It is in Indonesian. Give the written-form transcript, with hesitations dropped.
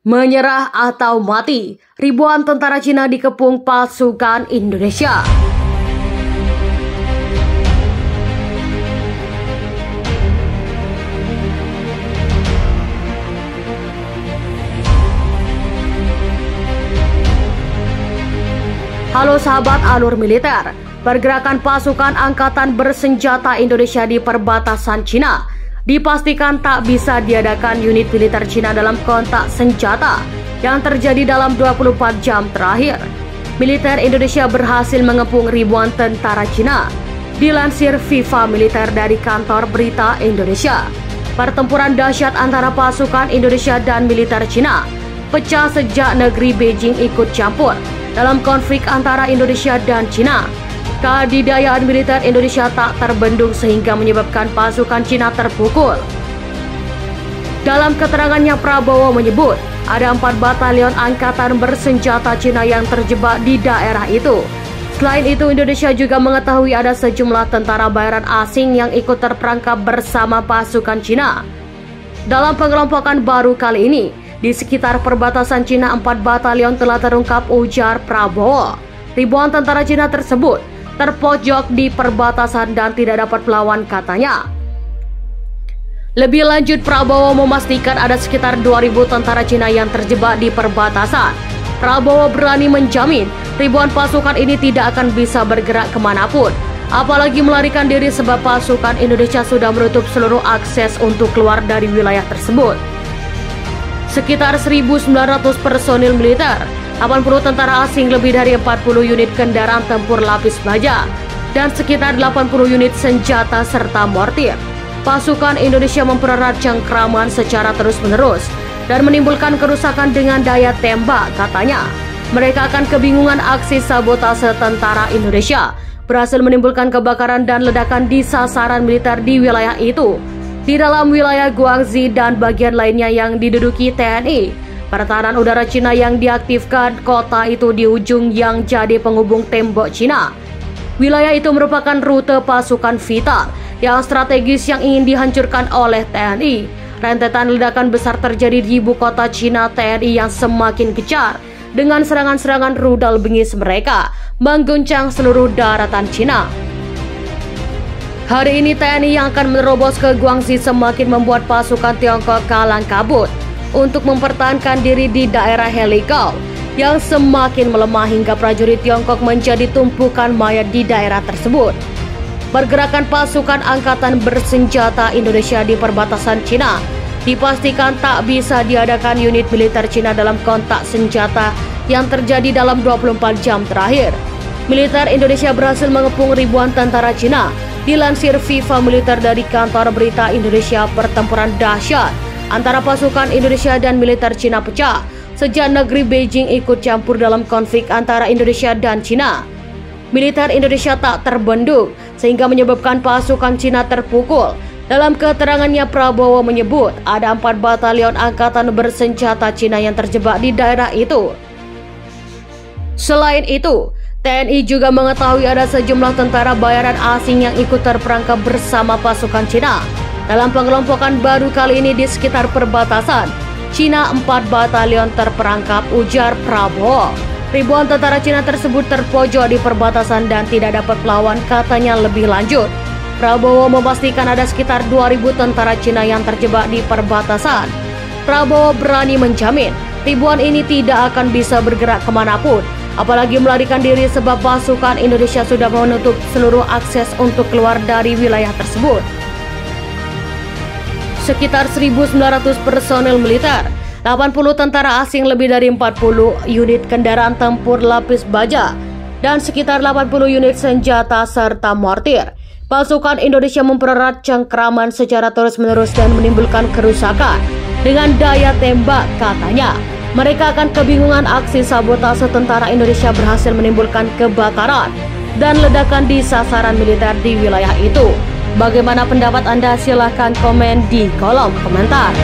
Menyerah atau mati, ribuan tentara Cina dikepung pasukan Indonesia. Halo sahabat alur militer, pergerakan pasukan angkatan bersenjata Indonesia di perbatasan Cina dipastikan tak bisa diadakan unit militer Cina dalam kontak senjata yang terjadi dalam 24 jam terakhir. Militer Indonesia berhasil mengepung ribuan tentara Cina, dilansir FIFA Militer dari kantor berita Indonesia. Pertempuran dahsyat antara pasukan Indonesia dan militer Cina pecah sejak negeri Beijing ikut campur dalam konflik antara Indonesia dan Cina. Kedidayaan militer Indonesia tak terbendung sehingga menyebabkan pasukan Cina terpukul. Dalam keterangannya, Prabowo menyebut ada 4 batalion angkatan bersenjata Cina yang terjebak di daerah itu. Selain itu, Indonesia juga mengetahui ada sejumlah tentara bayaran asing yang ikut terperangkap bersama pasukan Cina. Dalam pengelompokan baru kali ini, di sekitar perbatasan Cina 4 batalion telah terungkap, ujar Prabowo. Ribuan tentara Cina tersebut terpojok di perbatasan dan tidak dapat melawan, katanya. Lebih lanjut, Prabowo memastikan ada sekitar 2.000 tentara Cina yang terjebak di perbatasan. Prabowo berani menjamin ribuan pasukan ini tidak akan bisa bergerak kemanapun, apalagi melarikan diri sebab pasukan Indonesia sudah menutup seluruh akses untuk keluar dari wilayah tersebut. Sekitar 1.900 personil militer, 80 tentara asing, lebih dari 40 unit kendaraan tempur lapis baja, dan sekitar 80 unit senjata serta mortir. Pasukan Indonesia mempererat cengkraman secara terus-menerus dan menimbulkan kerusakan dengan daya tembak, katanya. Mereka akan kebingungan aksi sabotase tentara Indonesia berhasil menimbulkan kebakaran dan ledakan di sasaran militer di wilayah itu, di dalam wilayah Guangxi dan bagian lainnya yang diduduki TNI. Pertahanan udara Cina yang diaktifkan kota itu di ujung yang jadi penghubung tembok Cina. Wilayah itu merupakan rute pasukan vital yang strategis yang ingin dihancurkan oleh TNI. Rentetan ledakan besar terjadi di ibu kota Cina. TNI yang semakin gencar dengan serangan-serangan rudal bengis mereka mengguncang seluruh daratan Cina. Hari ini TNI yang akan menerobos ke Guangxi semakin membuat pasukan Tiongkok kalang kabut untuk mempertahankan diri di daerah Heligao yang semakin melemah hingga prajurit Tiongkok menjadi tumpukan mayat di daerah tersebut. Pergerakan pasukan angkatan bersenjata Indonesia di perbatasan Cina dipastikan tak bisa diadakan unit militer Cina dalam kontak senjata yang terjadi dalam 24 jam terakhir. Militer Indonesia berhasil mengepung ribuan tentara Cina, dilansir FIFA Militer dari kantor berita Indonesia. Pertempuran dahsyat antara pasukan Indonesia dan militer Cina pecah sejak negeri Beijing ikut campur dalam konflik antara Indonesia dan Cina. Militer Indonesia tak terbendung sehingga menyebabkan pasukan Cina terpukul. Dalam keterangannya, Prabowo menyebut ada 4 batalion angkatan bersenjata Cina yang terjebak di daerah itu. Selain itu, TNI juga mengetahui ada sejumlah tentara bayaran asing yang ikut terperangkap bersama pasukan Cina. Dalam pengelompokan baru kali ini di sekitar perbatasan Cina, 4 batalion terperangkap, ujar Prabowo. Ribuan tentara Cina tersebut terpojok di perbatasan dan tidak dapat melawan, katanya. Lebih lanjut, Prabowo memastikan ada sekitar 2.000 tentara Cina yang terjebak di perbatasan. Prabowo berani menjamin ribuan ini tidak akan bisa bergerak kemanapun, apalagi melarikan diri sebab pasukan Indonesia sudah menutup seluruh akses untuk keluar dari wilayah tersebut. Sekitar 1.900 personil militer, 80 tentara asing, lebih dari 40 unit kendaraan tempur lapis baja, dan sekitar 80 unit senjata serta mortir. Pasukan Indonesia mempererat cengkraman secara terus-menerus dan menimbulkan kerusakan dengan daya tembak, katanya. Mereka akan kebingungan aksi sabotase tentara Indonesia berhasil menimbulkan kebakaran dan ledakan di sasaran militer di wilayah itu. Bagaimana pendapat Anda? Silahkan komen di kolom komentar.